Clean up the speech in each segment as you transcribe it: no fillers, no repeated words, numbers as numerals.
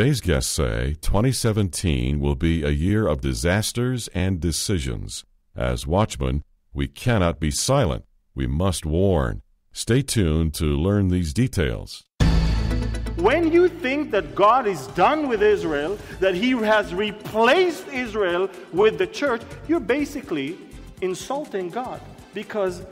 Today's guests say 2017 will be a year of disasters and decisions. As watchmen, we cannot be silent. We must warn. Stay tuned to learn these details. When you think that God is done with Israel, that He has replaced Israel with the church, you're basically insulting God, because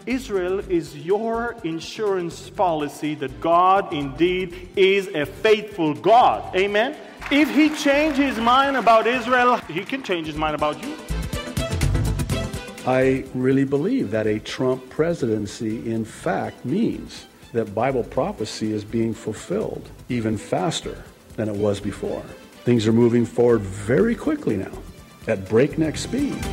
Israel is your insurance policy that God indeed is a faithful God. Amen? If He changed His mind about Israel, He can change His mind about you. I really believe that a Trump presidency, in fact, means that Bible prophecy is being fulfilled even faster than it was before. Things are moving forward very quickly now, at breakneck speed.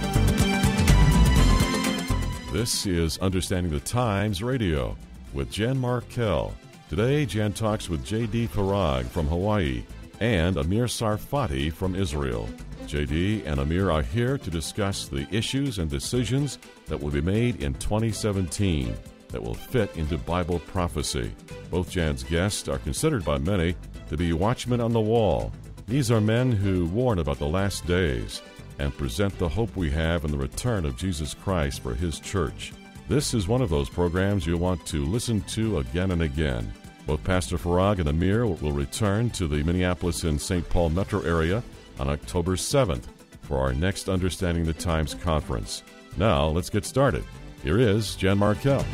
This is Understanding the Times Radio with Jen Markell. Today, Jen talks with J.D. Farag from Hawaii and Amir Tsarfati from Israel. J.D. and Amir are here to discuss the issues and decisions that will be made in 2017 that will fit into Bible prophecy. Both Jan's guests are considered by many to be watchmen on the wall. These are men who warn about the last days and present the hope we have in the return of Jesus Christ for His church. This is one of those programs you'll want to listen to again and again. Both Pastor Farag and Amir will return to the Minneapolis and St. Paul metro area on October 7th for our next Understanding the Times conference. Now, let's get started. Here is Jen Markell.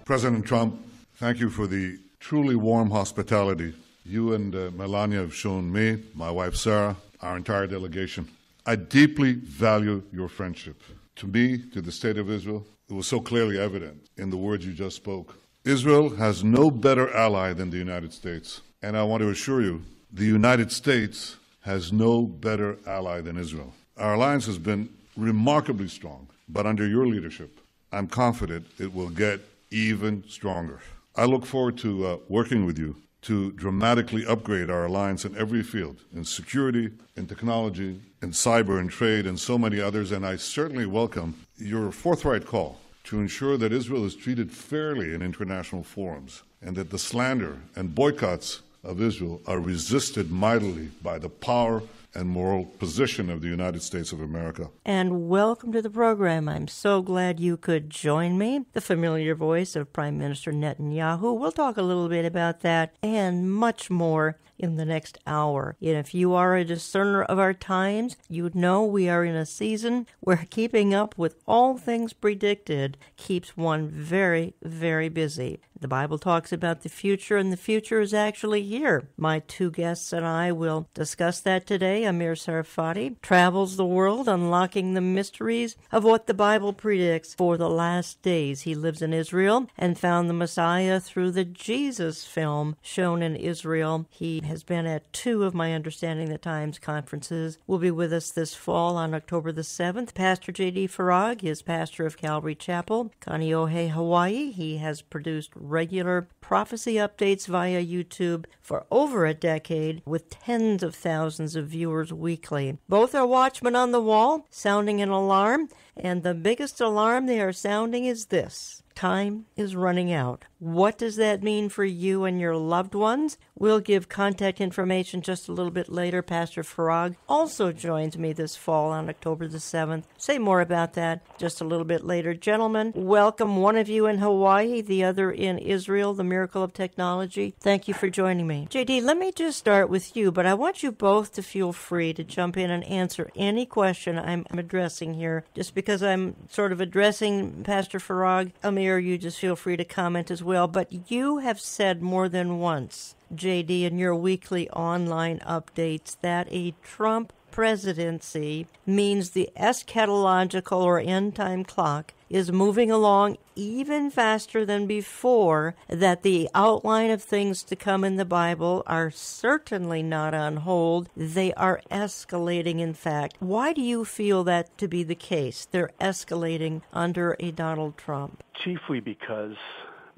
President Trump, thank you for the truly warm hospitality you and Melania have shown me, my wife Sarah, our entire delegation. I deeply value your friendship. To me, to the state of Israel, it was so clearly evident in the words you just spoke. Israel has no better ally than the United States. And I want to assure you, the United States has no better ally than Israel. Our alliance has been remarkably strong, but under your leadership, I'm confident it will get even stronger. I look forward to working with you to dramatically upgrade our alliance in every field, in security, in technology, in cyber and trade, and so many others, and I certainly welcome your forthright call to ensure that Israel is treated fairly in international forums, and that the slander and boycotts of Israel are resisted mightily by the power and moral position of the United States of America. And welcome to the program. I'm so glad you could join me. The familiar voice of Prime Minister Netanyahu. We'll talk a little bit about that and much more in the next hour. And if you are a discerner of our times, you know we are in a season where keeping up with all things predicted keeps one very, very busy. The Bible talks about the future, and the future is actually here. My two guests and I will discuss that today. Amir Tsarfati travels the world unlocking the mysteries of what the Bible predicts for the last days. He lives in Israel and found the Messiah through the Jesus film shown in Israel. He has been at two of my Understanding the Times conferences. Will be with us this fall on October the 7th. Pastor J.D. Farag is pastor of Calvary Chapel, Kaneohe, Hawaii. He has produced regular prophecy updates via YouTube for over a decade with tens of thousands of viewers weekly. Both are watchmen on the wall, sounding an alarm, and the biggest alarm they are sounding is this: time is running out. What does that mean for you and your loved ones? We'll give contact information just a little bit later. Pastor Farag also joins me this fall on October the 7th. Say more about that just a little bit later. Gentlemen, welcome, one of you in Hawaii, the other in Israel, the miracle of technology. Thank you for joining me. JD, let me just start with you, but I want you both to feel free to jump in and answer any question I'm addressing here. Just because I'm sort of addressing Pastor Farag, Amir, you just feel free to comment as well. But you have said more than once, JD, in your weekly online updates, that a Trump presidency means the eschatological or end-time clock is moving along even faster than before, that the outline of things to come in the Bible are certainly not on hold. They are escalating, in fact. Why do you feel that to be the case? They're escalating under a Donald Trump. Chiefly because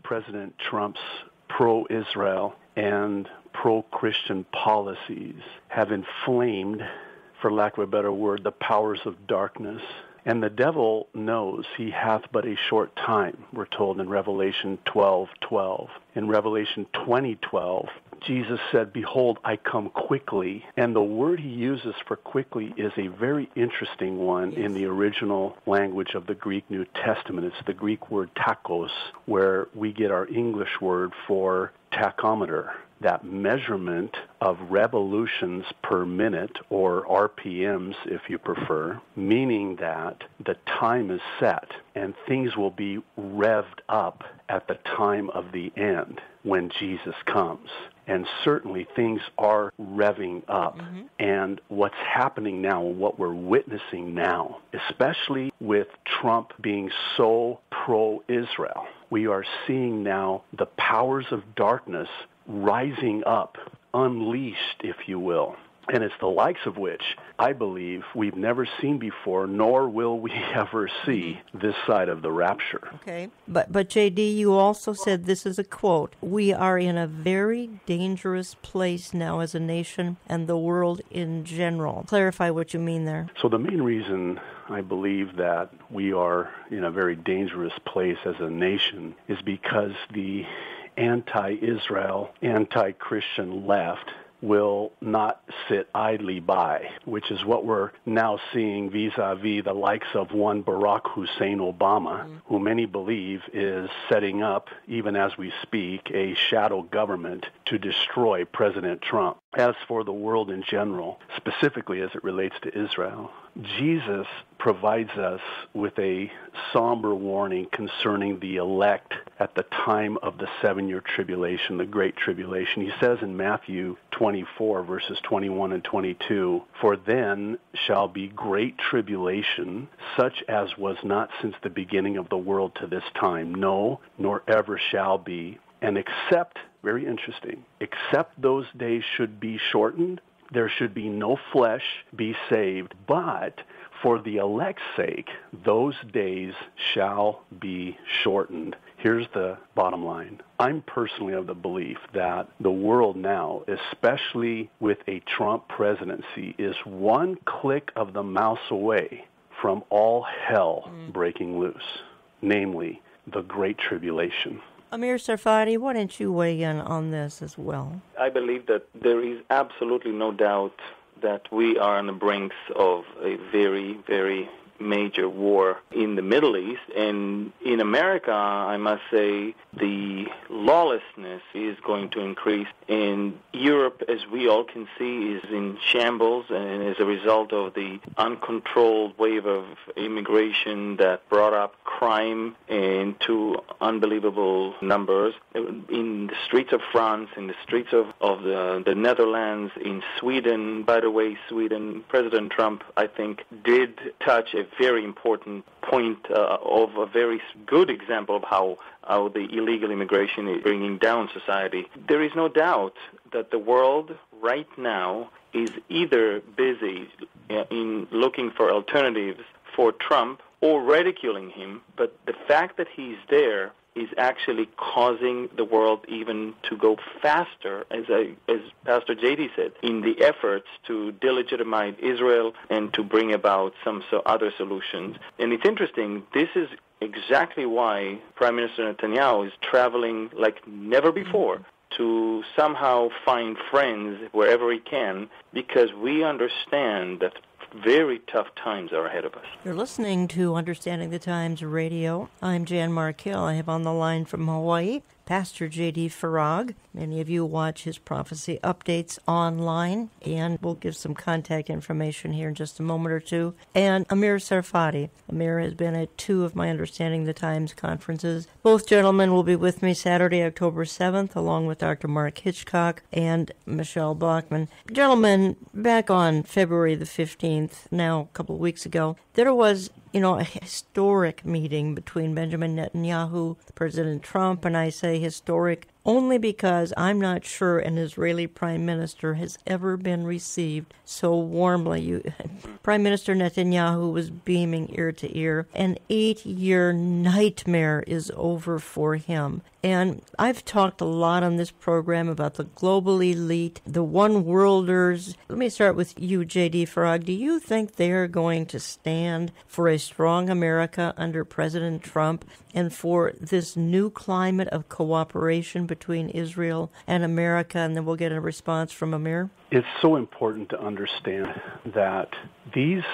President Trump's pro-Israel and pro-Christian policies have inflamed, for lack of a better word, the powers of darkness And the devil knows he hath but a short time, we're told in Revelation 12:12. In Revelation 20:12, Jesus said, "Behold, I come quickly." And the word he uses for quickly is a very interesting one in the original language of the Greek New Testament. It's the Greek word tachos, where we get our English word for tachometer, that measurement of revolutions per minute, or RPMs if you prefer, meaning that the time is set and things will be revved up at the time of the end when Jesus comes. And certainly things are revving up. And what's happening now, what we're witnessing now, especially with Trump being so pro-Israel, we are seeing now the powers of darkness rising up, unleashed, if you will. And it's the likes of which I believe we've never seen before, nor will we ever see this side of the rapture. Okay. But J.D., you also said, this is a quote, "We are in a very dangerous place now as a nation and the world in general." Clarify what you mean there. So the main reason I believe that we are in a very dangerous place as a nation is because the anti-Israel, anti-Christian left will not sit idly by, which is what we're now seeing vis-a-vis the likes of one Barack Hussein Obama, who many believe is setting up, even as we speak, a shadow government to destroy President Trump. As for the world in general, specifically as it relates to Israel, Jesus provides us with a somber warning concerning the elect at the time of the 7-year tribulation, the Great Tribulation. He says in Matthew 24, verses 21 and 22, "For then shall be great tribulation, such as was not since the beginning of the world to this time, no, nor ever shall be. And except," very interesting, "except those days should be shortened, there should be no flesh be saved, but for the elect's sake, those days shall be shortened." Here's the bottom line. I'm personally of the belief that the world now, especially with a Trump presidency, is one click of the mouse away from all hell breaking loose, namely the Great Tribulation. Amir Tsarfati, why don't you weigh in on this as well? I believe that there is absolutely no doubt that we are on the brinks of a very, very major war in the Middle East. And in America, I must say, the lawlessness is going to increase. And Europe, as we all can see, is in shambles, and as a result of the uncontrolled wave of immigration that brought up crime into unbelievable numbers. In the streets of France, in the streets of the Netherlands, in Sweden, by the way, President Trump, I think, did touch a very important point of a very good example of how the illegal immigration is bringing down society. There is no doubt that the world right now is either busy in looking for alternatives for Trump or ridiculing him, but the fact that he's there is actually causing the world even to go faster, as Pastor J.D. said, in the efforts to delegitimize Israel and to bring about some other solutions. And it's interesting, this is exactly why Prime Minister Netanyahu is traveling like never before to somehow find friends wherever he can, because we understand that very tough times are ahead of us. You're listening to Understanding the Times Radio. I'm Jan Markell. I have on the line from Hawaii Pastor J.D. Farag. Many of you watch his prophecy updates online, and we'll give some contact information here in just a moment or two. And Amir Tsarfati. Amir has been at 2 of my Understanding the Times conferences. Both gentlemen will be with me Saturday, October 7th, along with Dr. Mark Hitchcock and Michelle Bachman. Gentlemen, back on February the 15th, now a couple of weeks ago, there was a historic meeting between Benjamin Netanyahu, President Trump, and I say historic only because I'm not sure an Israeli prime minister has ever been received so warmly. Prime Minister Netanyahu was beaming ear to ear. An 8-year nightmare is over for him. And I've talked a lot on this program about the global elite, the one-worlders. Let me start with you, J.D. Farag. Do you think they're going to stand for a strong America under President Trump and for this new climate of cooperation between Israel and America? And then we'll get a response from Amir. It's so important to understand that these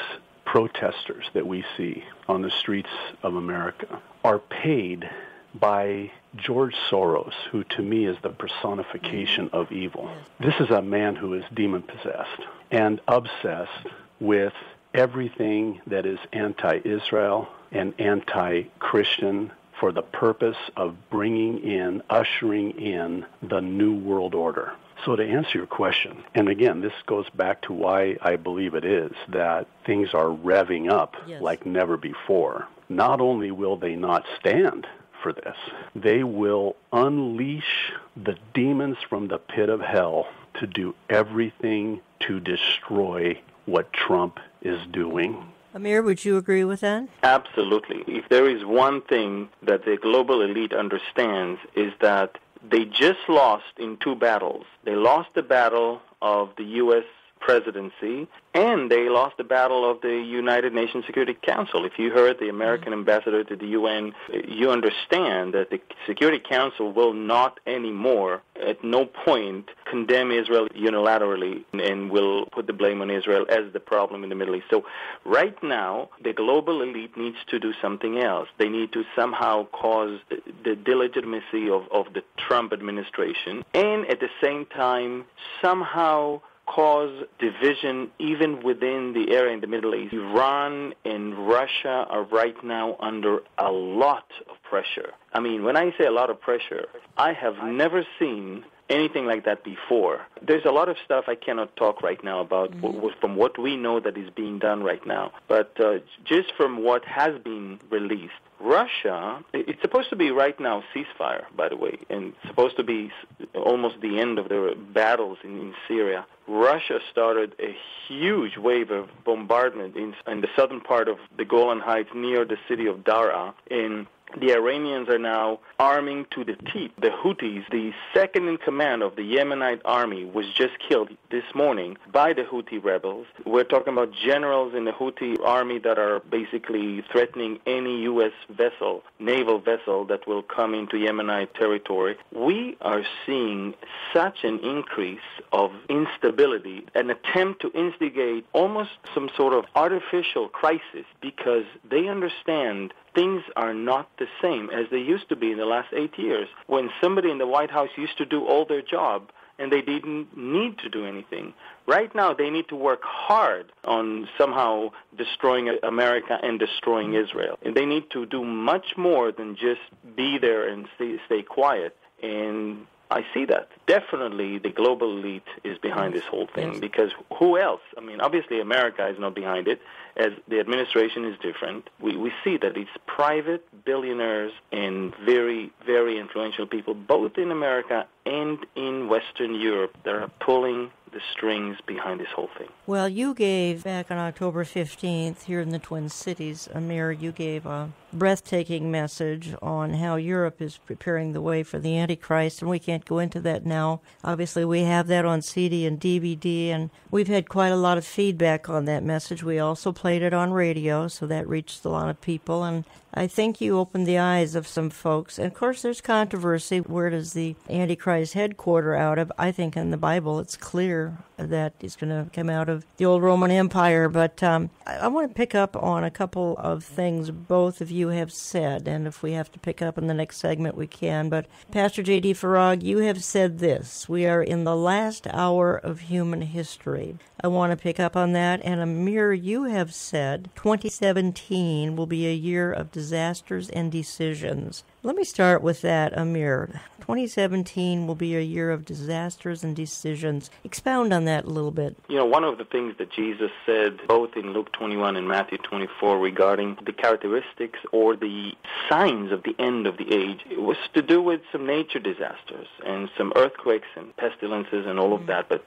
protesters that we see on the streets of America are paid by George Soros, who to me is the personification of evil. This is a man who is demon-possessed and obsessed with everything that is anti-Israel and anti-Christian for the purpose of ushering in the New World Order. So to answer your question, and again, this goes back to why I believe it is that things are revving up like never before. Not only will they not stand for this, they will unleash the demons from the pit of hell to do everything to destroy what Trump is doing. Amir, would you agree with that? Absolutely. If there is one thing that the global elite understands is that they just lost in two battles. They lost the battle of the U.S. presidency, and they lost the battle of the United Nations Security Council. If you heard the American ambassador to the UN, you understand that the Security Council will not anymore, at no point, condemn Israel unilaterally and will put the blame on Israel as the problem in the Middle East. So right now, the global elite needs to do something else. They need to somehow cause the delegitimacy of the Trump administration, and at the same time, somehow cause division even within the area in the Middle East. Iran and Russia are right now under a lot of pressure. I mean, when I say a lot of pressure, I have never seen anything like that before. There's a lot of stuff I cannot talk right now about from what we know that is being done right now. But just from what has been released, Russia, it's supposed to be right now ceasefire, by the way, and supposed to be almost the end of the battles in Syria. Russia started a huge wave of bombardment in the southern part of the Golan Heights near the city of Daraa, and the Iranians are now arming to the teeth. The Houthis, the second in command of the Yemenite army, was just killed this morning by the Houthi rebels. We're talking about generals in the Houthi army that are basically threatening any U.S. vessel, naval vessel that will come into Yemenite territory. We are seeing such an increase of instability, an attempt to instigate almost some sort of artificial crisis because they understand things are not the same as they used to be in the last 8 years, when somebody in the White House used to do all their job and they didn't need to do anything. Right now, they need to work hard on somehow destroying America and destroying Israel. And they need to do much more than just be there and stay quiet. And I see that. Definitely the global elite is behind this whole thing, because who else? I mean, obviously America is not behind it, as the administration is different. We see that it's private billionaires and very, very influential people, both in America and in Western Europe, that are pulling the strings behind this whole thing. Well, you gave, back on October 15th, here in the Twin Cities, Amir, you gave a breathtaking message on how Europe is preparing the way for the Antichrist, and we can't go into that now. Obviously, we have that on CD and DVD, and we've had quite a lot of feedback on that message. We also played it on radio, so that reached a lot of people, and I think you opened the eyes of some folks. And, of course, there's controversy. Where does the Antichrist headquarter out of? I think in the Bible it's clear that it's going to come out of the old Roman Empire. But I want to pick up on a couple of things both of you have said, and if we have to pick up in the next segment, we can. But Pastor J.D. Farag, you have said this: we are in the last hour of human history. I want to pick up on that. And Amir, you have said 2017 will be a year of disasters and decisions. Let me start with that, Amir. 2017 will be a year of disasters and decisions. Expound on that a little bit. You know, one of the things that Jesus said, both in Luke 21 and Matthew 24, regarding the characteristics or the signs of the end of the age, it was to do with some nature disasters and some earthquakes and pestilences and all of that. But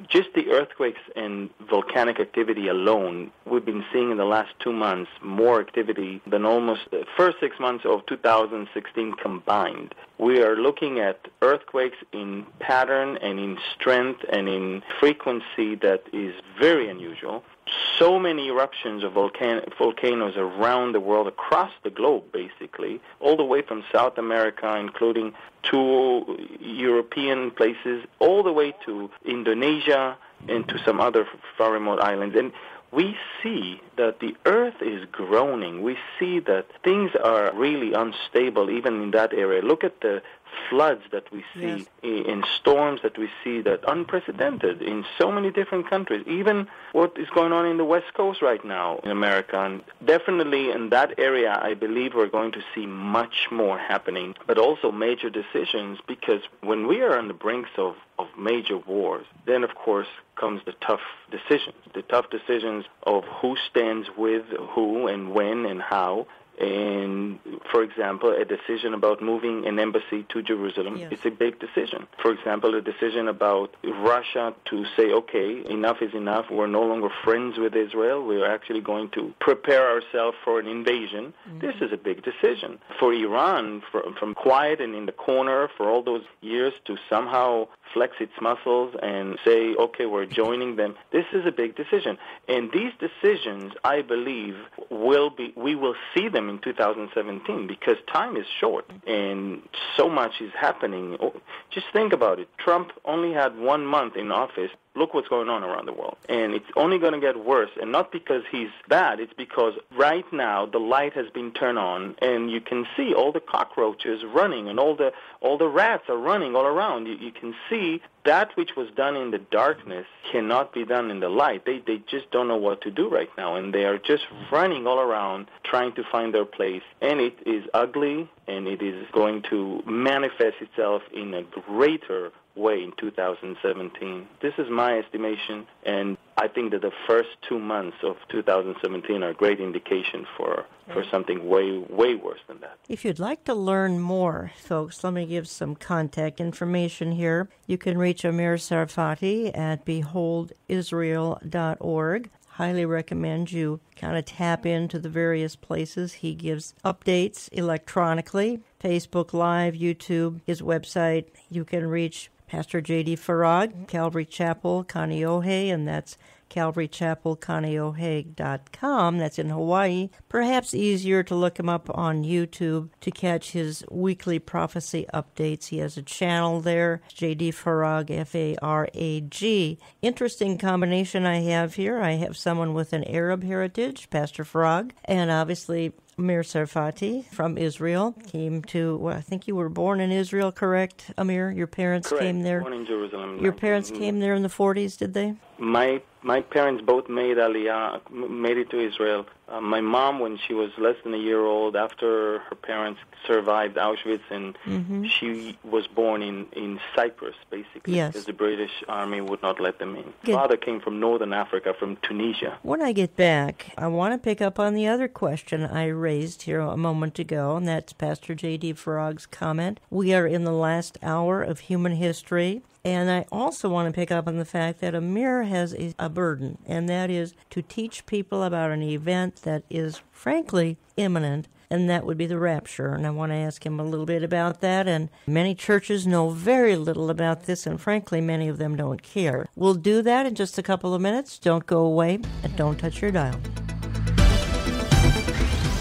just the earthquakes and volcanic activity alone, we've been seeing in the last 2 months more activity than almost the first 6 months of 2016 combined. We are looking at earthquakes in pattern and in strength and in frequency that is very unusual. So many eruptions of volcanoes around the world, across the globe, basically, all the way from South America, including 2 European places, all the way to Indonesia and to some other far remote islands. And we see that the earth is groaning. We see that things are really unstable even in that area. Look at the floods that we see, in storms that we see, that unprecedented in so many different countries. Even what is going on in the West Coast right now in America. And definitely in that area, I believe we're going to see much more happening, but also major decisions, because when we are on the brinks of major wars, then of course comes the tough decisions of who stands with who and when and how. And, for example, a decision about moving an embassy to Jerusalem, it's a big decision. For example, a decision about Russia to say, okay, enough is enough. We're no longer friends with Israel. We're actually going to prepare ourselves for an invasion. This is a big decision. For Iran, from quiet and in the corner for all those years to somehow flex its muscles and say, okay, we're joining them, this is a big decision. And these decisions, I believe, we will see them in 2017, because time is short and so much is happening. Just think about it. Trump only had 1 month in office. Look what's going on around the world. And it's only going to get worse. And not because he's bad. It's because right now the light has been turned on, and you can see all the cockroaches running, and all the rats are running all around. You can see that which was done in the darkness cannot be done in the light. They just don't know what to do right now. And they are just running all around trying to find their place. And it is ugly, and it is going to manifest itself in a greater way in 2017. This is my estimation, and I think that the first 2 months of 2017 are a great indication for something way, way worse than that. If you'd like to learn more, folks, let me give some contact information here. You can reach Amir Tsarfati at beholdisrael.org. Highly recommend you kind of tap into the various places. He gives updates electronically, Facebook Live, YouTube, his website. You can reach Pastor J.D. Farag, Calvary Chapel, Kaneohe, and that's calvarychapelkaneohe.com. That's in Hawaii. Perhaps easier to look him up on YouTube to catch his weekly prophecy updates. He has a channel there, J.D. Farag, F-A-R-A-G. Interesting combination I have here. I have someone with an Arab heritage, Pastor Farag, and obviously Amir Tsarfati from Israel came to, well, I think you were born in Israel, correct, Amir? Your parents came there? Born in Jerusalem. Your parents came there in the 40s, did they? My parents both made Aliyah, made it to Israel. My mom, when she was less than a year old, after her parents survived Auschwitz, and she was born in Cyprus, basically, because the British Army would not let them in. Father came from northern Africa, from Tunisia. When I get back, I want to pick up on the other question I raised here a moment ago, and that's Pastor J.D. Farag's comment. We are in the last hour of human history. And I also want to pick up on the fact that Amir has a burden, and that is to teach people about an event that is, frankly, imminent, and that would be the rapture. And I want to ask him a little bit about that. And many churches know very little about this, and frankly, many of them don't care. We'll do that in just a couple of minutes. Don't go away, and don't touch your dial.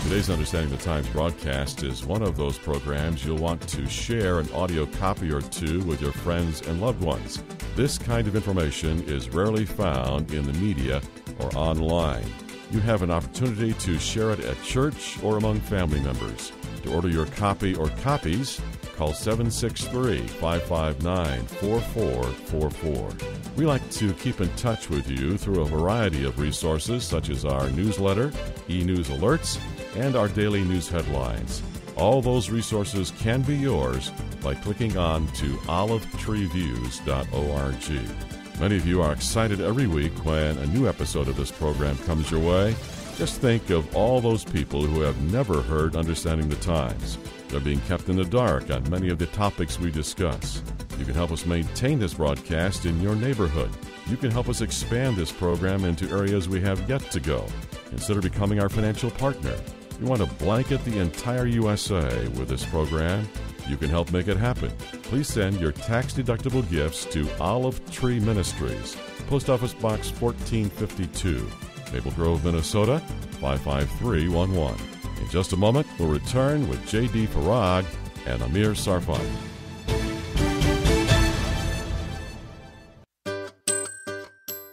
Today's Understanding the Times broadcast is one of those programs you'll want to share an audio copy or two with your friends and loved ones. This kind of information is rarely found in the media or online. You have an opportunity to share it at church or among family members. To order your copy or copies, call 763-559-4444. We like to keep in touch with you through a variety of resources such as our newsletter, e-news alerts, and our daily news headlines. All those resources can be yours by clicking on to olivetreeviews.org. Many of you are excited every week when a new episode of this program comes your way. Just think of all those people who have never heard Understanding the Times. They're being kept in the dark on many of the topics we discuss. You can help us maintain this broadcast in your neighborhood. You can help us expand this program into areas we have yet to go. Consider becoming our financial partner. You want to blanket the entire USA with this program? You can help make it happen. Please send your tax-deductible gifts to Olive Tree Ministries, Post Office Box 1452, Maple Grove, Minnesota 55311. In just a moment, we'll return with J.D. Farag and Amir Tsarfati.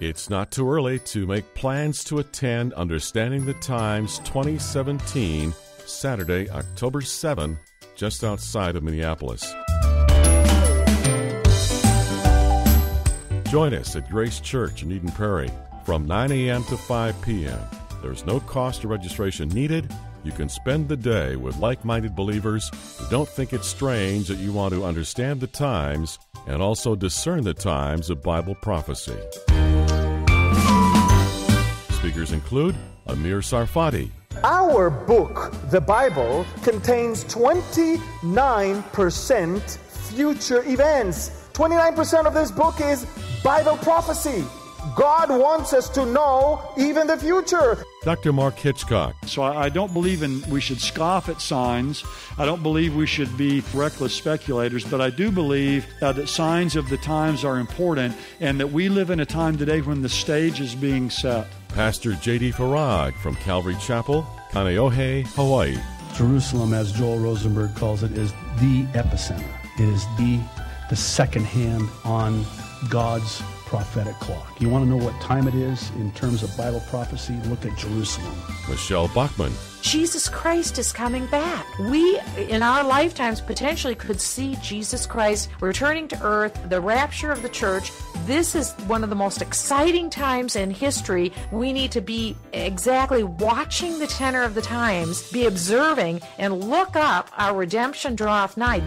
It's not too early to make plans to attend Understanding the Times 2017, Saturday, October 7, just outside of Minneapolis. Join us at Grace Church in Eden Prairie from 9 a.m. to 5 p.m. There's no cost or registration needed. You can spend the day with like-minded believers who don't think it's strange that you want to understand the times and also discern the times of Bible prophecy. Speakers include Amir Tsarfati. Our book, the Bible, contains 29% future events. 29% of this book is Bible prophecy. God wants us to know even the future. Dr. Mark Hitchcock. So I don't believe we should scoff at signs. I don't believe we should be reckless speculators, but I do believe that signs of the times are important and that we live in a time today when the stage is being set. Pastor J.D. Farag from Calvary Chapel, Kaneohe, Hawaii. Jerusalem, as Joel Rosenberg calls it, is the epicenter. It is the second hand on God's prophetic clock. You want to know what time it is in terms of Bible prophecy? Look at Jerusalem. Michelle Bachman. Jesus Christ is coming back. We, in our lifetimes, potentially could see Jesus Christ returning to earth, the rapture of the church. This is one of the most exciting times in history. We need to be exactly watching the tenor of the times, be observing, and look up our redemption draw-off night.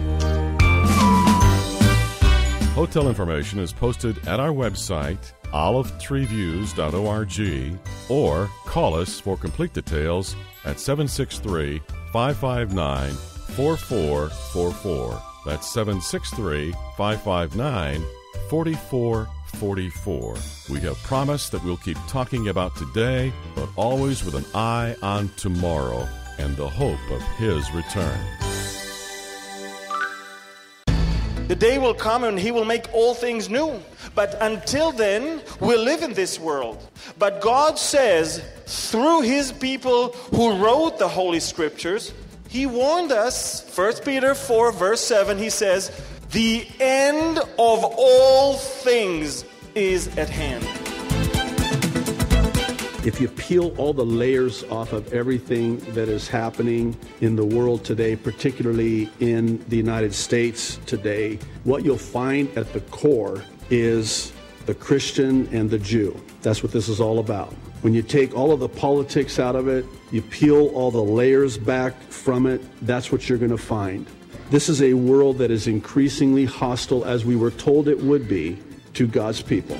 Hotel information is posted at our website, olivetreeviews.org, or call us for complete details at 763-559-4444. That's 763-559-4444. We have promised that we'll keep talking about today, but always with an eye on tomorrow and the hope of His return. The day will come and He will make all things new. But until then, we'll live in this world. But God says, through His people who wrote the Holy Scriptures, He warned us, 1 Peter 4, verse 7, He says, the end of all things is at hand. If you peel all the layers off of everything that is happening in the world today, particularly in the United States today, what you'll find at the core is the Christian and the Jew. That's what this is all about. When you take all of the politics out of it, you peel all the layers back from it, that's what you're going to find. This is a world that is increasingly hostile, as we were told it would be, to God's people.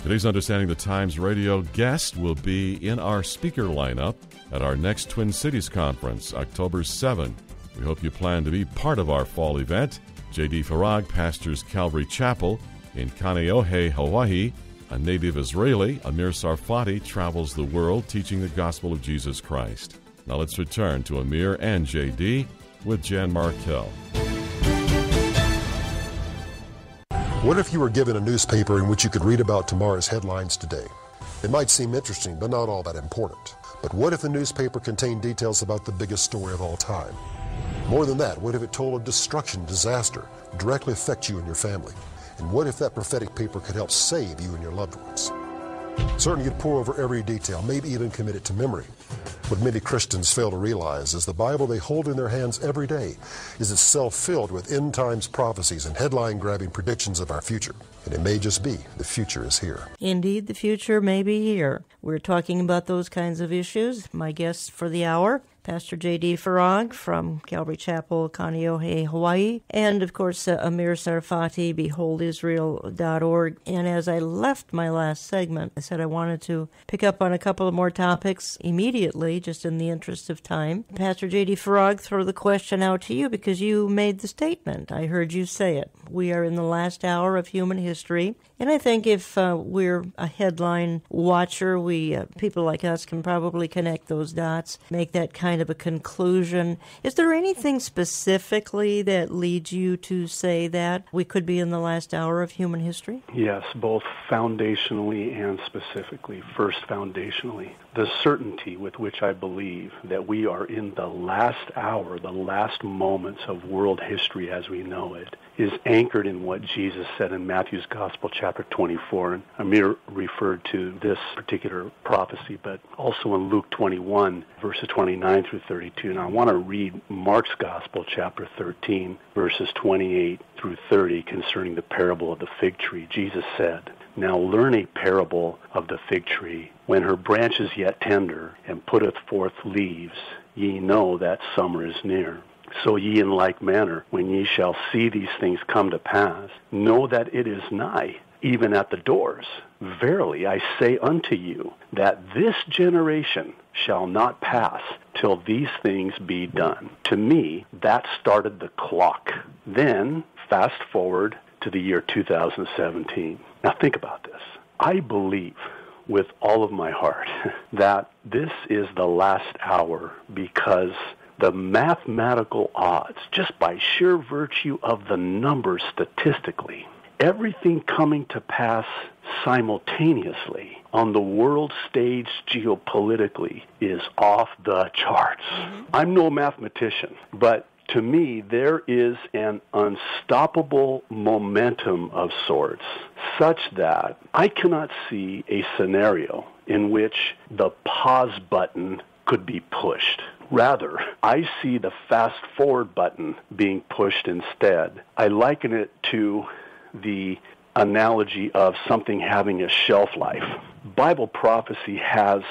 Today's Understanding the Times radio guest will be in our speaker lineup at our next Twin Cities Conference, October 7. We hope you plan to be part of our fall event. J.D. Farag pastors Calvary Chapel in Kaneohe, Hawaii. A native Israeli, Amir Tsarfati, travels the world teaching the gospel of Jesus Christ. Now let's return to Amir and J.D. with Jan Markell. What if you were given a newspaper in which you could read about tomorrow's headlines today? It might seem interesting, but not all that important. But what if the newspaper contained details about the biggest story of all time? More than that, what if it told of destruction, disaster, directly affect you and your family? And what if that prophetic paper could help save you and your loved ones? Certainly you'd pore over every detail, maybe even commit it to memory. What many Christians fail to realize is the Bible they hold in their hands every day is itself filled with end times prophecies and headline-grabbing predictions of our future. And it may just be the future is here. Indeed, the future may be here. We're talking about those kinds of issues. My guest for the hour, Pastor J.D. Farag from Calvary Chapel, Kaneohe, Hawaii, and, of course, Amir Tsarfati, beholdisrael.org. And as I left my last segment, I said I wanted to pick up on a couple of more topics immediately, just in the interest of time. Pastor J.D. Farag, throw the question out to you because you made the statement. I heard you say it. We are in the last hour of human history, and I think if we're a headline watcher, people like us can probably connect those dots, make that kind of a conclusion. Is there anything specifically that leads you to say that we could be in the last hour of human history? Yes, both foundationally and specifically. First, foundationally, the certainty with which I believe that we are in the last hour, the last moments of world history as we know it, is anchored in what Jesus said in Matthew's Gospel, chapter 24. And Amir referred to this particular prophecy, but also in Luke 21, verses 29 through 32. And I want to read Mark's Gospel, chapter 13, verses 28 through 30, concerning the parable of the fig tree. Jesus said, "Now learn a parable of the fig tree. When her branch is yet tender, and putteth forth leaves, ye know that summer is near. So ye in like manner, when ye shall see these things come to pass, know that it is nigh, even at the doors. Verily I say unto you, that this generation shall not pass till these things be done." To me, that started the clock. Then, fast forward to the year 2017. Now think about this. I believe with all of my heart that this is the last hour because the mathematical odds, just by sheer virtue of the numbers statistically, everything coming to pass simultaneously on the world stage geopolitically is off the charts. I'm no mathematician, but to me, there is an unstoppable momentum of sorts, such that I cannot see a scenario in which the pause button could be pushed. Rather, I see the fast-forward button being pushed instead. I liken it to the analogy of something having a shelf life. Bible prophecy has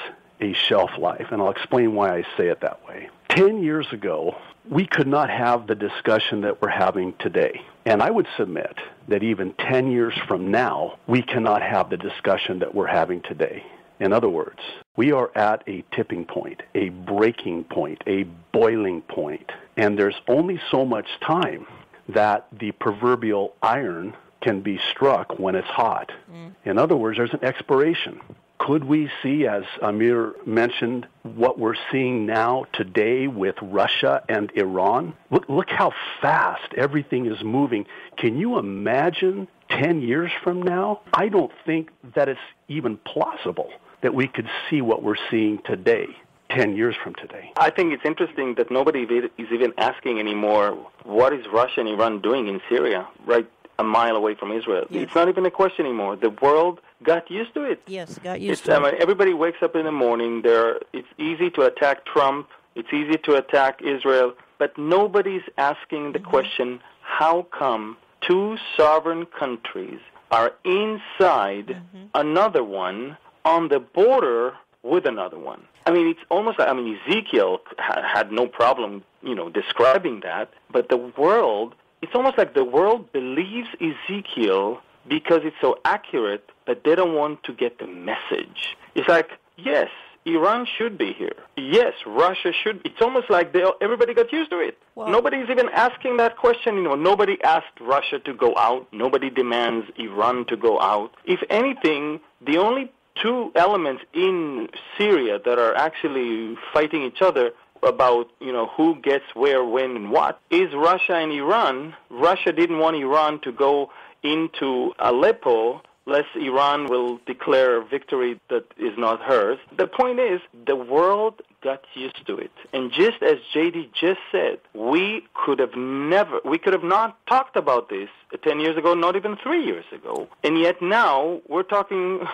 a shelf life, and I'll explain why I say it that way. 10 years ago, we could not have the discussion that we're having today. And I would submit that even 10 years from now, we cannot have the discussion that we're having today. In other words, we are at a tipping point, a breaking point, a boiling point, and there's only so much time that the proverbial iron can be struck when it's hot. In other words, there's an expiration. Could we see, as Amir mentioned, what we're seeing now today with Russia and Iran? Look how fast everything is moving. Can you imagine 10 years from now? I don't think that it's even plausible that we could see what we're seeing today, 10 years from today. I think it's interesting that nobody is even asking anymore, what is Russia and Iran doing in Syria, right a mile away from Israel? Yes. It's not even a question anymore. The world got used to it. Yes, got used to it. Everybody wakes up in the morning. It's easy to attack Trump. It's easy to attack Israel. But nobody's asking the question, how come two sovereign countries are inside another one on the border with another one? I mean, it's almost like, Ezekiel had no problem, describing that. But the world, it's almost like the world believes Ezekiel because it's so accurate, but they don't want to get the message. It's like, yes, Iran should be here. Yes, Russia should. It's almost like everybody got used to it. Well, nobody's even asking that question. Nobody asked Russia to go out. Nobody demands Iran to go out. If anything, the only two elements in Syria that are actually fighting each other about, who gets where, when, and what, is Russia and Iran. Russia didn't want Iran to go into Aleppo, lest Iran will declare victory that is not hers. The point is, the world got used to it. And just as JD just said, we could have not talked about this 10 years ago, not even 3 years ago. And yet now we're talking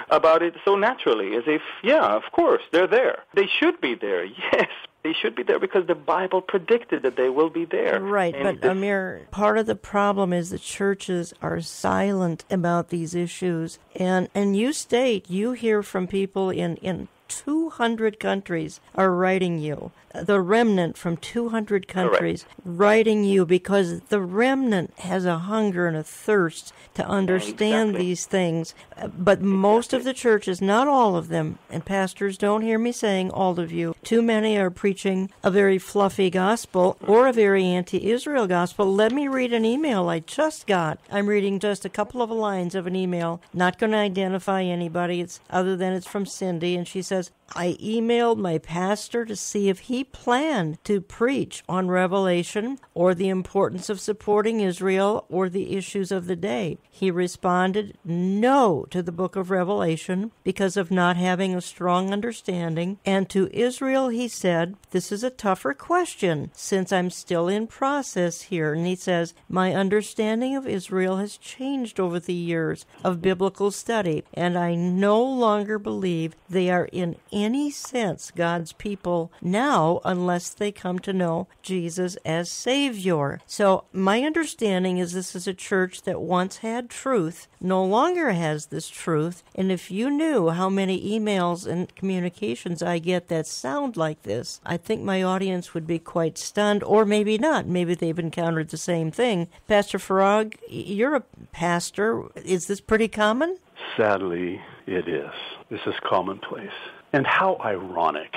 about it so naturally, as if, yeah, of course, they're there. They should be there, yes. They should be there because the Bible predicted that they will be there. Right, but Amir, part of the problem is the churches are silent about these issues. And you state, you hear from people in 200 countries are writing you. The remnant from 200 countries writing you, because the remnant has a hunger and a thirst to understand these things. But most of the churches, not all of them, and pastors, don't hear me saying all of you, too many are preaching a very fluffy gospel or a very anti-Israel gospel. Let me read an email I just got. I'm reading just a couple of lines of an email, not going to identify anybody other than it's from Cindy, and she says, I emailed my pastor to see if he planned to preach on Revelation or the importance of supporting Israel or the issues of the day. He responded no to the book of Revelation because of not having a strong understanding. And to Israel, he said, this is a tougher question since I'm still in process here. And he says, my understanding of Israel has changed over the years of biblical study, and I no longer believe they are in any sense God's people now unless they come to know Jesus as Savior. So my understanding is this is a church that once had truth, no longer has this truth, and if you knew how many emails and communications I get that sound like this, I think my audience would be quite stunned, or maybe not. Maybe they've encountered the same thing. Pastor Farag, you're a pastor. Is this pretty common? Sadly, it is. This is commonplace. And how ironic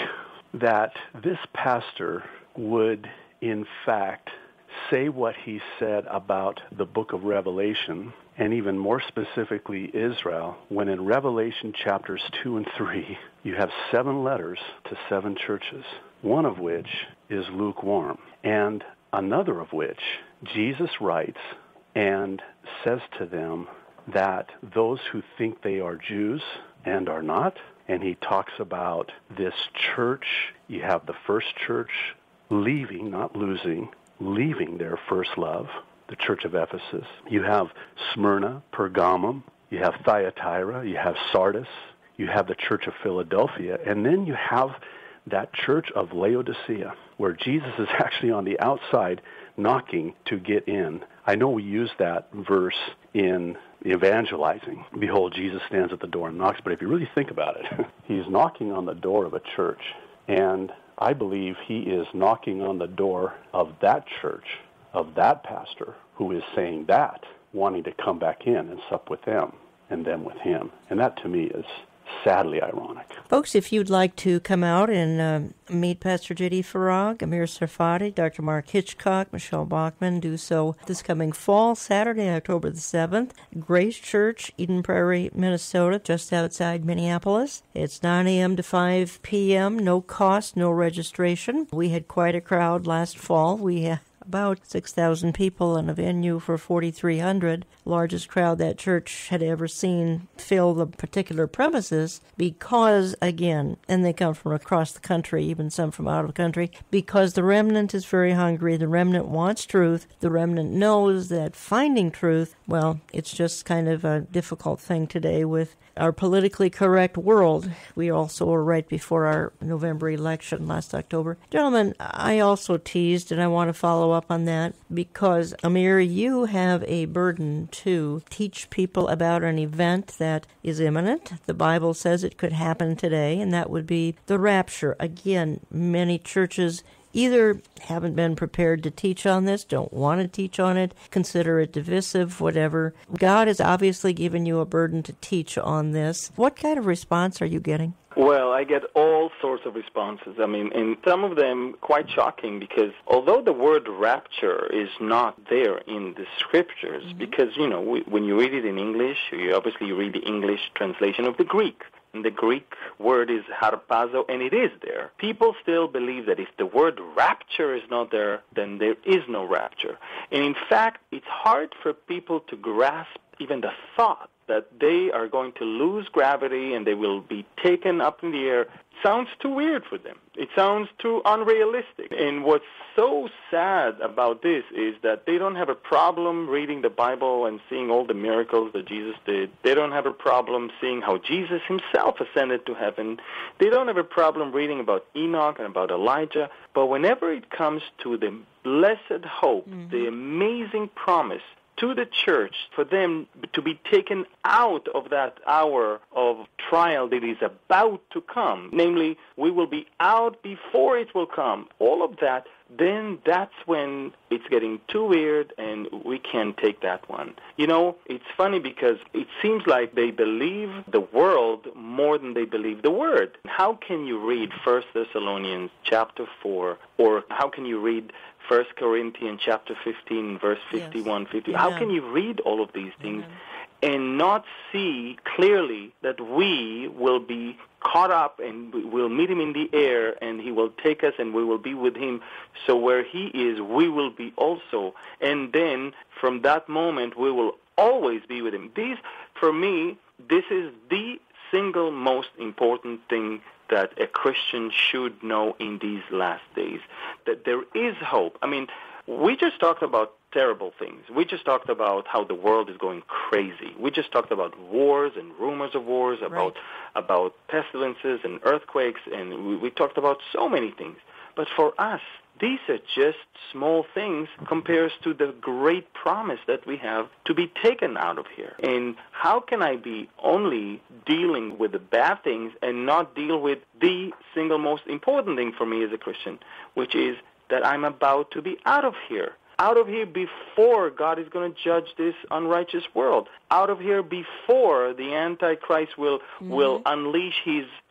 that this pastor would, in fact, say what he said about the book of Revelation, and even more specifically Israel, when in Revelation chapters 2 and 3, you have 7 letters to 7 churches, one of which is lukewarm, and another of which Jesus writes and says to them that those who think they are Jews and are not, and he talks about this church. You have the first church leaving, not losing, leaving their first love, the church of Ephesus. You have Smyrna, Pergamum. You have Thyatira. You have Sardis. You have the church of Philadelphia. And then you have that church of Laodicea, where Jesus is actually on the outside knocking to get in. I know we use that verse in evangelizing. Behold, Jesus stands at the door and knocks. But if you really think about it, he's knocking on the door of a church. And I believe he is knocking on the door of that church, of that pastor who is saying that, wanting to come back in and sup with them and them with him. And that to me is sadly ironic. Folks, if you'd like to come out and meet Pastor J.D. Farag, Amir Tsarfati, Dr. Mark Hitchcock, Michelle Bachman, do so this coming fall, Saturday, October the 7th, Grace Church, Eden Prairie, Minnesota, just outside Minneapolis. It's 9 a.m. to 5 p.m., no cost, no registration. We had quite a crowd last fall. We had about 6,000 people in a venue for 4,300, largest crowd that church had ever seen fill the particular premises because, again, and they come from across the country, even some from out of the country, because the remnant is very hungry. The remnant wants truth. The remnant knows that finding truth, well, it's just kind of a difficult thing today with our politically correct world. We also were right before our November election last October. Gentlemen, I also teased, and I want to follow up on that, because, Amir, you have a burden to teach people about an event that is imminent. The Bible says it could happen today, and that would be the rapture. Again, many churches either haven't been prepared to teach on this, don't want to teach on it, consider it divisive, whatever. God has obviously given you a burden to teach on this. What kind of response are you getting? Well, I get all sorts of responses. I mean, and some of them quite shocking, because although the word rapture is not there in the scriptures, because, you know, when you read it in English, you obviously read the English translation of the Greek. And the Greek word is harpazo, and it is there. People still believe that if the word rapture is not there, then there is no rapture. And in fact, it's hard for people to grasp even the thought that they are going to lose gravity and they will be taken up in the air. Sounds too weird for them. It sounds too unrealistic. And what's so sad about this is that they don't have a problem reading the Bible and seeing all the miracles that Jesus did. They don't have a problem seeing how Jesus himself ascended to heaven. They don't have a problem reading about Enoch and about Elijah. But whenever it comes to the blessed hope, the amazing promise to the church, for them to be taken out of that hour of trial that is about to come, namely, we will be out before it will come, all of that, then that's when it's getting too weird and we can't take that one. You know, it's funny because it seems like they believe the world more than they believe the Word. How can you read 1 Thessalonians chapter 4, or how can you read 1 Corinthians chapter 15, verse 51, 50? How can you read all of these things and not see clearly that we will be caught up and we'll meet him in the air and he will take us and we will be with him. So where he is, we will be also. And then from that moment, we will always be with him. For me, this is the single most important thing that a Christian should know in these last days, that there is hope. I mean, we just talked about terrible things. We just talked about how the world is going crazy. We just talked about wars and rumors of wars, about pestilences and earthquakes, and we talked about so many things. But for us, these are just small things compared to the great promise that we have to be taken out of here. And how can I be only dealing with the bad things and not deal with the single most important thing for me as a Christian, which is that I'm about to be out of here. Out of here before God is going to judge this unrighteous world. Out of here before the Antichrist will unleash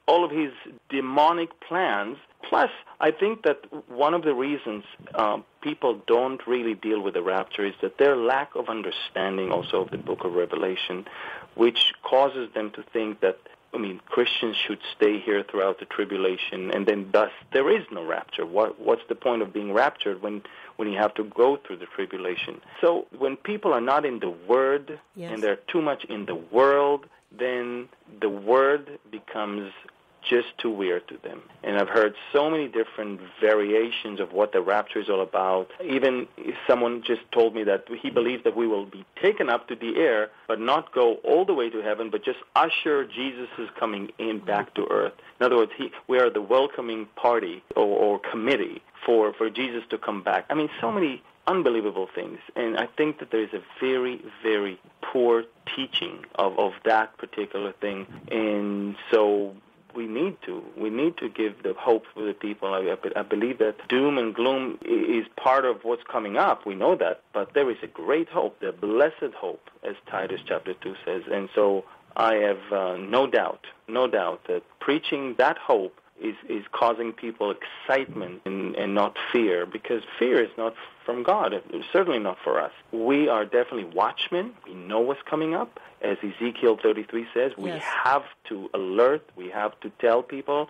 all of his demonic plans. Plus, I think that one of the reasons people don't really deal with the rapture is that their lack of understanding also of the book of Revelation, which causes them to think that, Christians should stay here throughout the tribulation, and then thus there is no rapture. What's the point of being raptured when you have to go through the tribulation? So when people are not in the Word and they're too much in the world, then the Word becomes just too weird to them. And I've heard so many different variations of what the rapture is all about. Even someone just told me that he believes that we will be taken up to the air, but not go all the way to heaven, but just usher Jesus' coming in back to earth. In other words, we are the welcoming party or committee for Jesus to come back. So many unbelievable things. And I think that there is a very, very poor teaching of that particular thing. And so we need to give the hope for the people. I believe that doom and gloom is part of what's coming up. We know that. But there is a great hope, the blessed hope, as Titus chapter 2 says. And so I have no doubt that preaching that hope is causing people excitement and not fear, because fear is not from God. It's certainly not for us. We are definitely watchmen. We know what's coming up. As Ezekiel 33 says, we have to alert, we have to tell people,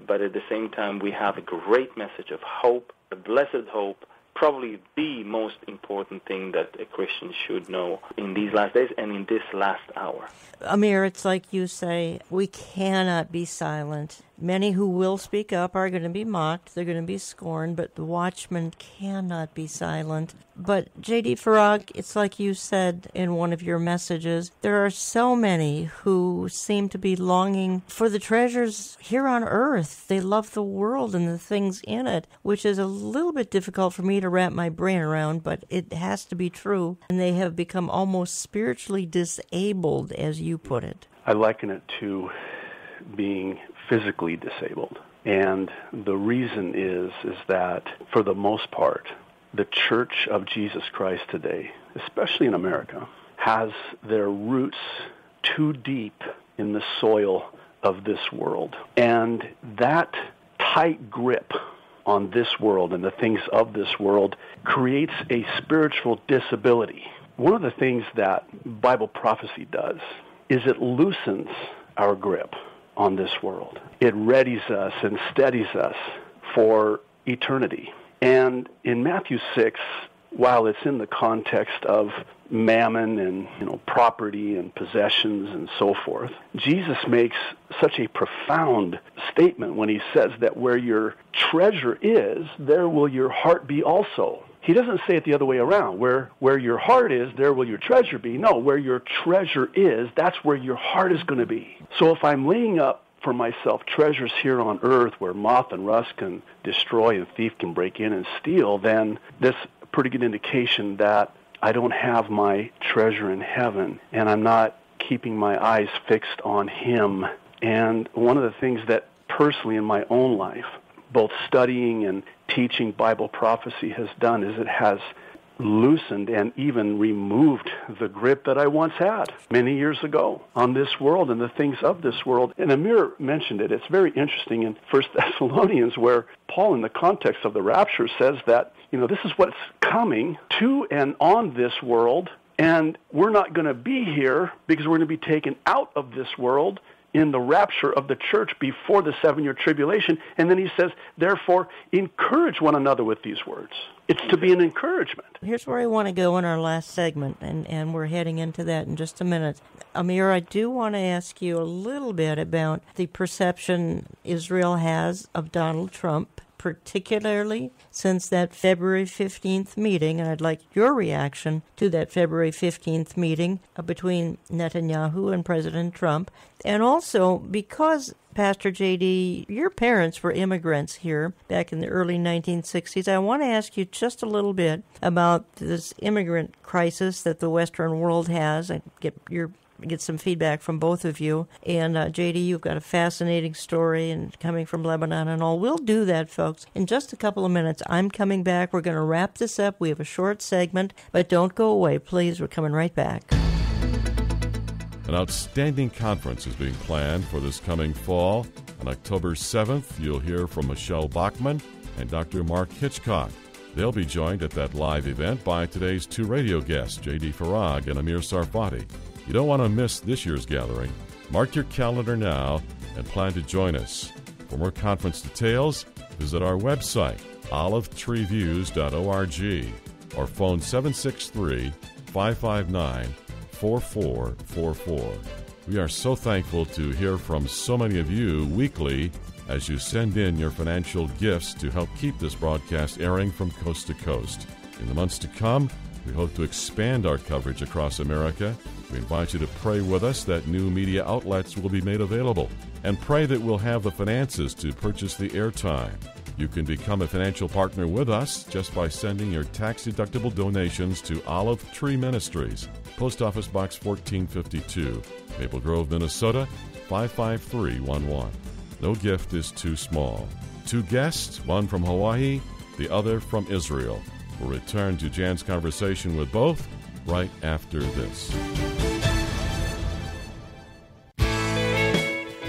but at the same time we have a great message of hope, a blessed hope, probably the most important thing that a Christian should know in these last days and in this last hour. Amir, it's like you say, we cannot be silent. Many who will speak up are going to be mocked, they're going to be scorned, but the watchmen cannot be silent. But J.D. Farag, it's like you said in one of your messages, there are so many who seem to be longing for the treasures here on earth. They love the world and the things in it, which is a little bit difficult for me to wrap my brain around, but it has to be true. And they have become almost spiritually disabled, as you put it. I liken it to being physically disabled. And the reason is that, for the most part, the Church of Jesus Christ today, especially in America, has their roots too deep in the soil of this world. And that tight grip on this world and the things of this world creates a spiritual disability. One of the things that Bible prophecy does is it loosens our grip on this world. It readies us and steadies us for eternity. And in Matthew 6, while it's in the context of mammon and property and possessions and so forth, Jesus makes such a profound statement when he says that where your treasure is, there will your heart be also. He doesn't say it the other way around. Where your heart is, there will your treasure be. No, where your treasure is, that's where your heart is going to be. So if I'm laying up for myself treasures here on earth where moth and rust can destroy and thief can break in and steal, then that's a pretty good indication that I don't have my treasure in heaven, and I'm not keeping my eyes fixed on Him. And one of the things that personally in my own life, both studying and teaching Bible prophecy has done is it has loosened and even removed the grip that I once had many years ago on this world and the things of this world. And Amir mentioned it. It's very interesting in 1 Thessalonians where Paul, in the context of the rapture, says that, this is what's coming to and on this world, and we're not going to be here because we're going to be taken out of this world in the rapture of the church before the 7-year tribulation. And then he says, therefore, encourage one another with these words. It's to be an encouragement. Here's where I want to go in our last segment, and we're heading into that in just a minute. Amir, I do want to ask you a little bit about the perception Israel has of Donald Trump, particularly since that February 15th meeting, and I'd like your reaction to that February 15th meeting between Netanyahu and President Trump. And also, because, Pastor J.D., your parents were immigrants here back in the early 1960s, I want to ask you just a little bit about this immigrant crisis that the Western world has. I get some feedback from both of you. And J.D., you've got a fascinating story and coming from Lebanon and all. We'll do that, folks, in just a couple of minutes. I'm coming back. We're going to wrap this up. We have a short segment, but don't go away, please. We're coming right back. An outstanding conference is being planned for this coming fall. On October 7th, you'll hear from Michelle Bachman and Dr. Mark Hitchcock. They'll be joined at that live event by today's two radio guests, J.D. Farag and Amir Tsarfati. You don't want to miss this year's gathering. Mark your calendar now and plan to join us. For more conference details, visit our website, olivetreeviews.org, or phone 763-559-4444. We are so thankful to hear from so many of you weekly as you send in your financial gifts to help keep this broadcast airing from coast to coast. In the months to come, we hope to expand our coverage across America. We invite you to pray with us that new media outlets will be made available, and pray that we'll have the finances to purchase the airtime. You can become a financial partner with us just by sending your tax-deductible donations to Olive Tree Ministries, Post Office Box 1452, Maple Grove, Minnesota 55311. No gift is too small. Two guests, one from Hawaii, the other from Israel. We'll return to Jan's conversation with both right after this.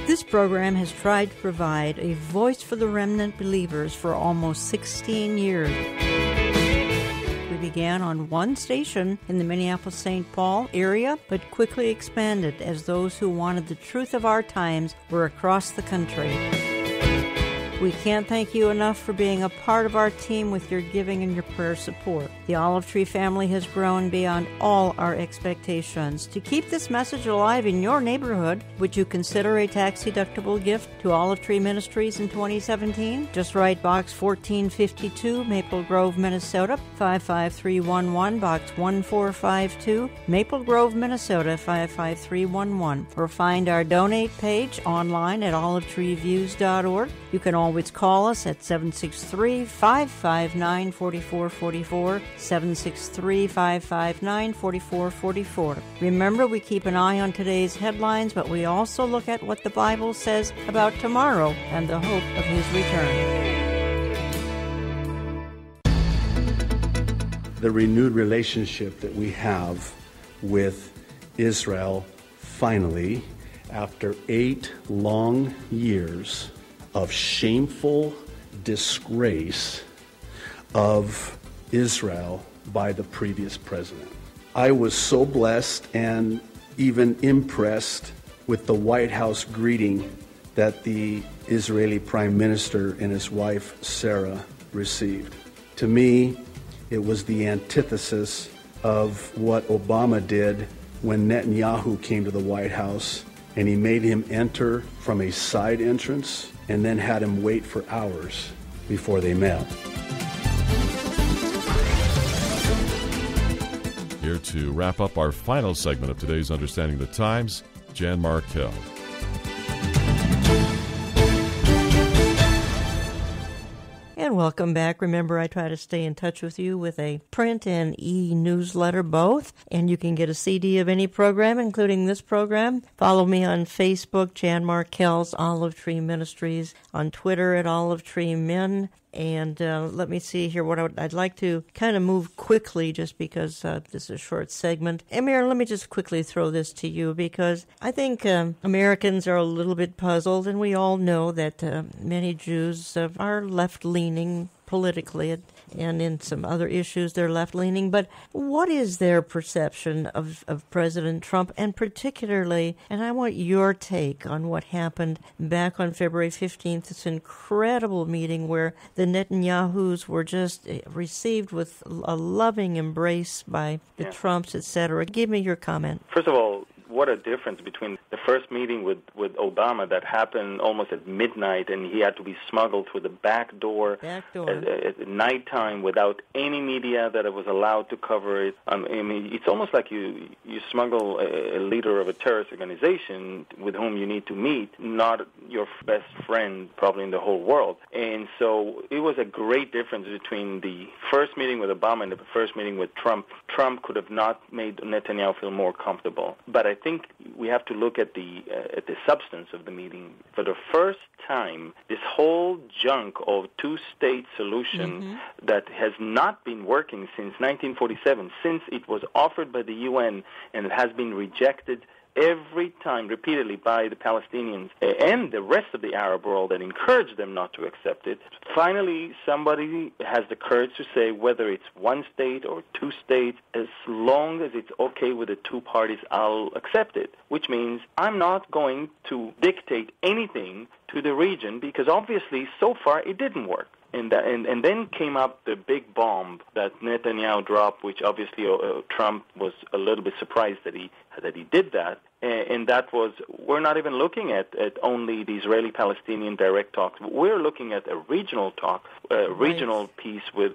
This program has tried to provide a voice for the remnant believers for almost 16 years. We began on one station in the Minneapolis-St. Paul area, but quickly expanded as those who wanted the truth of our times were across the country. We can't thank you enough for being a part of our team with your giving and your prayer support. The Olive Tree family has grown beyond all our expectations. To keep this message alive in your neighborhood, would you consider a tax-deductible gift to Olive Tree Ministries in 2017? Just write Box 1452, Maple Grove, Minnesota 55311, Box 1452, Maple Grove, Minnesota 55311, or find our donate page online at olivetreeviews.org. You can always call us at 763-559-4444, 763-559-4444. Remember, we keep an eye on today's headlines, but we also look at what the Bible says about tomorrow and the hope of His return. The renewed relationship that we have with Israel, finally, after 8 long years of shameful disgrace of Israel by the previous president. I was so blessed and even impressed with the White House greeting that the Israeli Prime Minister and his wife, Sarah, received. To me, it was the antithesis of what Obama did when Netanyahu came to the White House and he made him enter from a side entrance and then had him wait for hours before they met. Here to wrap up our final segment of today's Understanding the Times, Jan Markell. And And welcome back. Remember, I try to stay in touch with you with a print and e-newsletter both, and you can get a CD of any program, including this program. Follow me on Facebook, Jan Markell's Olive Tree Ministries, on Twitter at Olive Tree Men. And let me see here what I'd like to kind of move quickly just because this is a short segment. Amir, let me just quickly throw this to you because I think Americans are a little bit puzzled, and we all know that many Jews are left-leaning politically, and in some other issues they're left-leaning. But what is their perception of President Trump, and particularly, and I want your take on what happened back on February 15th, this incredible meeting where the Netanyahus were just received with a loving embrace by the Trumps, etc. Give me your comment. First of all, what a difference between the first meeting with Obama that happened almost at midnight, and he had to be smuggled through the back door. At nighttime without any media that was allowed to cover it. I mean, it's almost like you smuggle a leader of a terrorist organization with whom you need to meet, not your best friend probably in the whole world. And so it was a great difference between the first meeting with Obama and the first meeting with Trump. Trump could have not made Netanyahu feel more comfortable. But I think we have to look at the substance of the meeting. For the first time, this whole junk of two-state solution that has not been working since 1947, since it was offered by the UN and it has been rejected every time, repeatedly, by the Palestinians and the rest of the Arab world that encouraged them not to accept it. Finally, somebody has the courage to say whether it's one state or two states, as long as it's okay with the two parties, I'll accept it, which means I'm not going to dictate anything to the region because obviously so far it didn't work. And then came up the big bomb that Netanyahu dropped, which obviously Trump was a little bit surprised that he did that. And that was, we're not even looking at only the Israeli-Palestinian direct talks. We're looking at a regional talk, regional peace with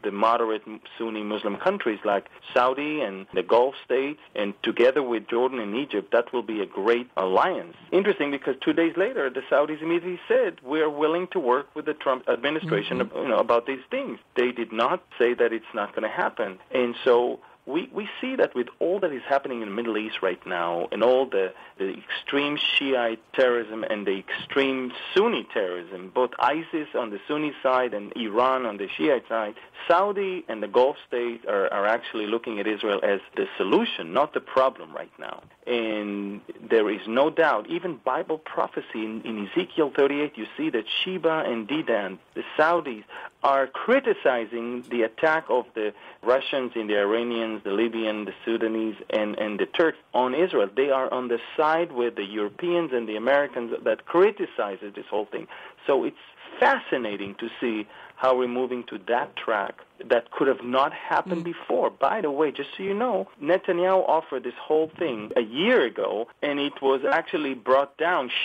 the moderate Sunni Muslim countries like Saudi and the Gulf states, and together with Jordan and Egypt, that will be a great alliance. Interesting, because 2 days later, the Saudis immediately said, we're willing to work with the Trump administration about these things. They did not say that it's not going to happen. And so we see that with all that is happening in the Middle East right now, and all the extreme Shiite terrorism and the extreme Sunni terrorism, both ISIS on the Sunni side and Iran on the Shiite side, Saudi and the Gulf states are actually looking at Israel as the solution, not the problem right now. And there is no doubt, even Bible prophecy in Ezekiel 38, you see that Sheba and Dedan, the Saudis, are criticizing the attack of the Russians and the Iranians, the Libyans, the Sudanese, and the Turks on Israel. They are on the side with the Europeans and the Americans that criticizes this whole thing. So it's fascinating to see how we're moving to that track that could have not happened before. By the way, just so you know, Netanyahu offered this whole thing a year ago, and it was actually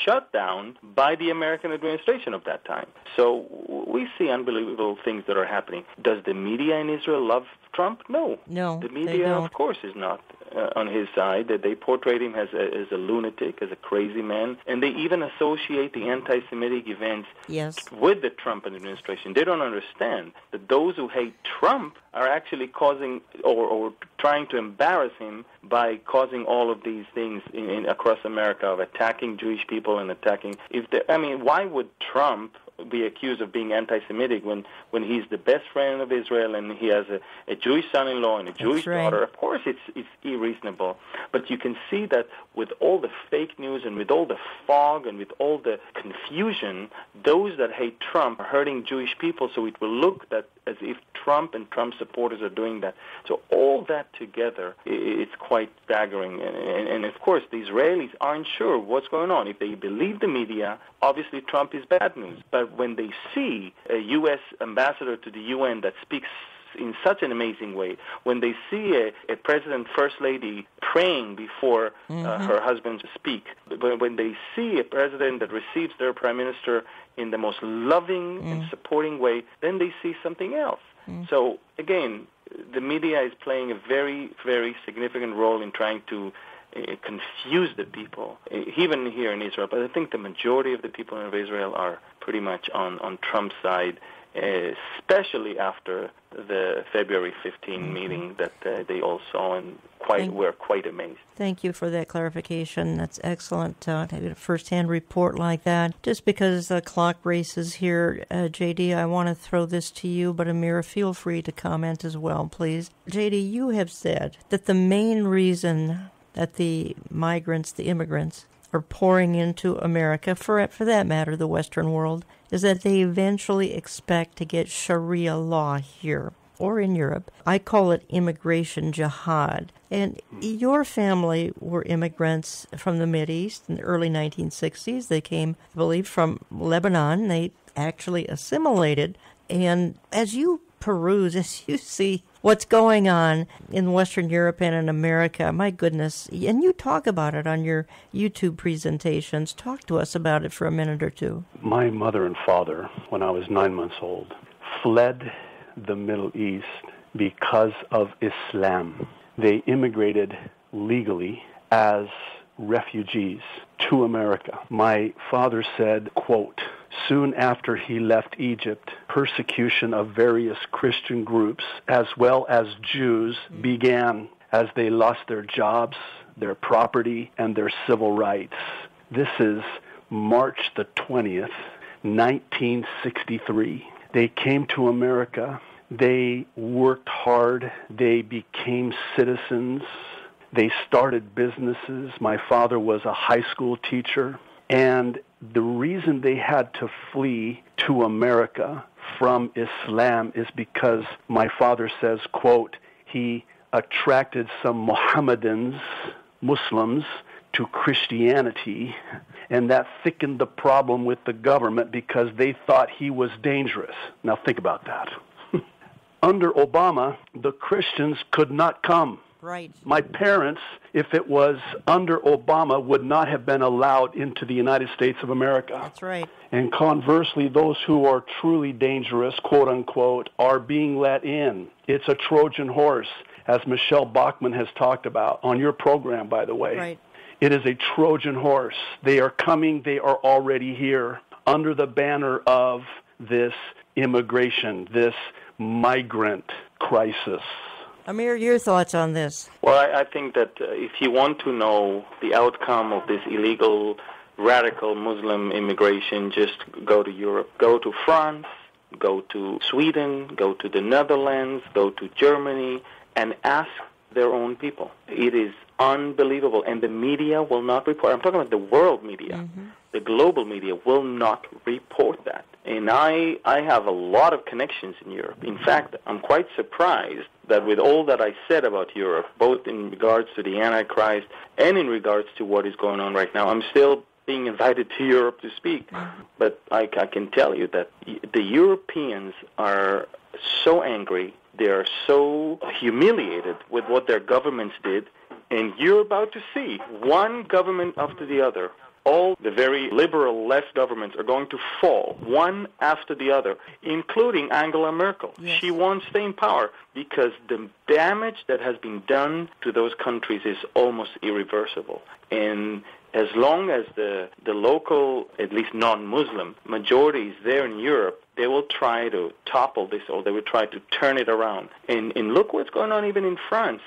shut down by the American administration of that time. So we see unbelievable things that are happening. Does the media in Israel love Trump? No. The media, of course, is not on his side. That they portrayed him as a lunatic, as a crazy man, and they even associate the anti-Semitic events with the Trump administration. They don't understand that those who hate Trump are actually causing or trying to embarrass him by causing all of these things across America of attacking Jewish people and attacking. Why would Trump be accused of being anti-Semitic when he's the best friend of Israel and he has a Jewish son-in-law and a Jewish daughter? Of course, it's irreasonable. But you can see that with all the fake news and with all the fog and with all the confusion, those that hate Trump are hurting Jewish people, so it will look as if Trump and Trump supporters are doing that. So all that together, it's quite staggering. And of course, the Israelis aren't sure what's going on. If they believe the media, obviously Trump is bad news. But when they see a U.S. ambassador to the UN that speaks in such an amazing way, when they see a president, first lady praying before her husband speak, when they see a president that receives their prime minister in the most loving and supporting way, then they see something else. So again, the media is playing a very, very significant role in trying to confuse the people, even here in Israel. But I think the majority of the people in Israel are pretty much on Trump's side. especially after the February 15 meeting that they all saw and were quite amazed. Thank you for that clarification. That's excellent to get a first-hand report like that. Just because the clock races here, J.D., I want to throw this to you, but Amir, feel free to comment as well, please. J.D., you have said that the main reason that the migrants, the immigrants, are pouring into America, for that matter, the Western world, is that they eventually expect to get Sharia law here or in Europe. I call it immigration jihad. And your family were immigrants from the Mideast in the early 1960s. They came, I believe, from Lebanon. They actually assimilated. And as you peruse, as you see what's going on in Western Europe and in America, my goodness, and you talk about it on your YouTube presentations. Talk to us about it for a minute or two. My mother and father, when I was 9 months old, fled the Middle East because of Islam. They immigrated legally as refugees to America. My father said, quote, "Soon after he left Egypt, persecution of various Christian groups as well as Jews began as they lost their jobs, their property, and their civil rights." This is March the 20th, 1963. They came to America. They worked hard. They became citizens. They started businesses. My father was a high school teacher. And the reason they had to flee to America from Islam is because my father says, quote, he attracted some Mohammedans, Muslims, to Christianity, and that thickened the problem with the government because they thought he was dangerous. Now think about that. Under Obama, the Christians could not come. Right. My parents, if it was under Obama, would not have been allowed into the United States of America. That's right. And conversely, those who are truly dangerous, quote unquote, are being let in. It's a Trojan horse, as Michelle Bachmann has talked about on your program, by the way. Right. It is a Trojan horse. They are coming. They are already here under the banner of this immigration, this migrant crisis. Amir, your thoughts on this? Well, I think that if you want to know the outcome of this illegal, radical Muslim immigration, just go to Europe. Go to France, go to Sweden, go to the Netherlands, go to Germany, and ask their own people. It is unbelievable, and the media will not report. I'm talking about the world media. Mm-hmm. The global media will not report that. And I have a lot of connections in Europe. In fact, I'm quite surprised that with all that I said about Europe, both in regards to the Antichrist and in regards to what is going on right now, I'm still being invited to Europe to speak. But I can tell you that the Europeans are so angry, they are so humiliated with what their governments did, and you're about to see one government after the other. All the very liberal left governments are going to fall, one after the other, including Angela Merkel. Yes. She won't stay in power because the damage that has been done to those countries is almost irreversible. And as long as the local, at least non-Muslim, majority is there in Europe, they will try to topple this, or they will try to turn it around. And look what's going on even in France.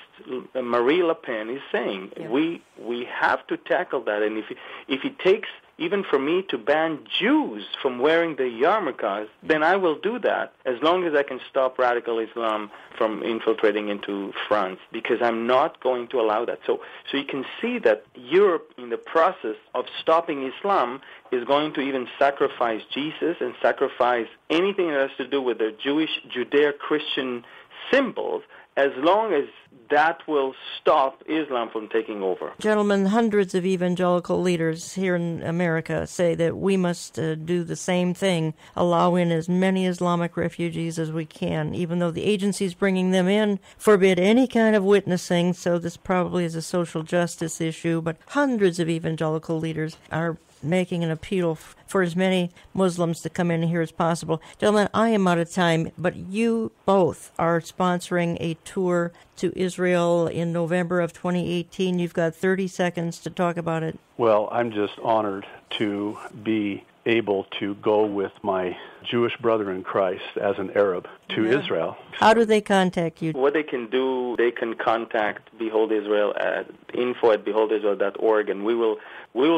Marie Le Pen is saying, we have to tackle that. And if it takes, even for me to ban Jews from wearing the yarmulkes, then I will do that, as long as I can stop radical Islam from infiltrating into France, because I'm not going to allow that. So you can see that Europe, in the process of stopping Islam, is going to even sacrifice Jesus and sacrifice anything that has to do with the Jewish, Judeo-Christian symbols, as long as that will stop Islam from taking over. Gentlemen, hundreds of evangelical leaders here in America say that we must do the same thing, allow in as many Islamic refugees as we can, even though the agencies bringing them in forbid any kind of witnessing, so this probably is a social justice issue, but hundreds of evangelical leaders are making an appeal for as many Muslims to come in here as possible. Gentlemen, I am out of time, but you both are sponsoring a tour to Israel in November of 2018. You've got 30 seconds to talk about it. Well, I'm just honored to be able to go with my Jewish brother in Christ as an Arab to Israel. How do they contact you? What they can do, they can contact Behold Israel at info@beholdisrael.org, and we will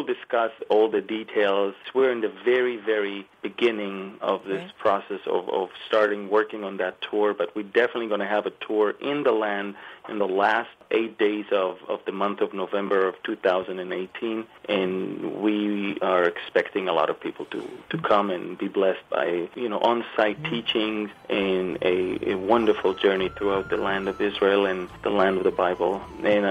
discuss all the details. We're in the very, very beginning of this process of starting working on that tour, but we're definitely going to have a tour in the land in the last 8 days of the month of November of 2018, and we are expecting a lot of people to come and be blessed by on-site teachings and a wonderful journey throughout the land of Israel and the land of the Bible. And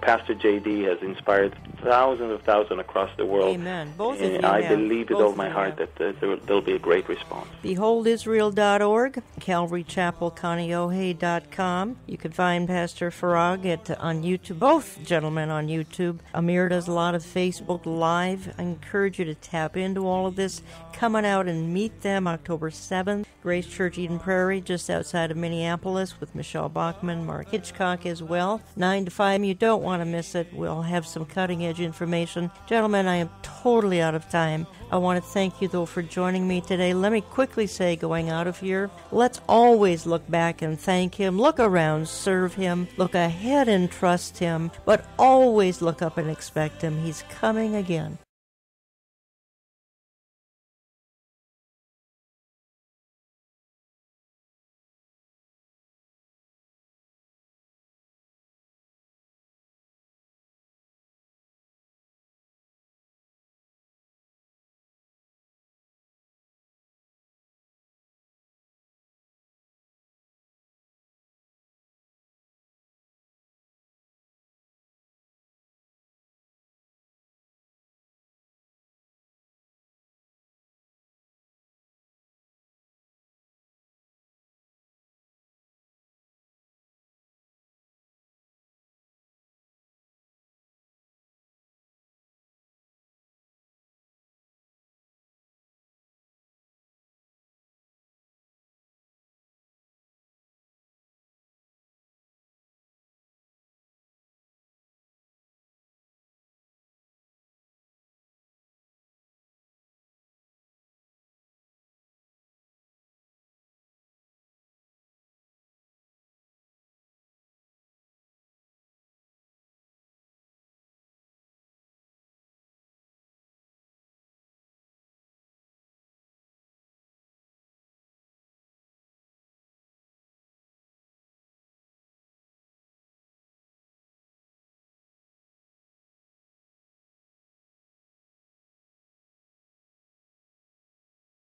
Pastor J.D. has inspired thousands across the world. Amen. Both and of you I have. believe with all my heart that there'll be a great response. BeholdIsrael.org, CalvaryChapelKaneohe.com. You can find Pastor Farag on YouTube, both gentlemen on YouTube. Amir does a lot of Facebook Live. I encourage you to tap into all of this. Come on out and meet them October 7th. Grace Church Eden Prairie, just outside of Minneapolis, with Michelle Bachman, Mark Hitchcock as well. 9 to 5. You don't want to miss it. We'll have some cutting-edge information. Gentlemen, I am totally out of time. I want to thank you, though, for joining me today. Let me quickly say, going out of here, let's always look back and thank Him. Look around, serve Him. Look ahead and trust Him. But always look up and expect Him. He's coming again.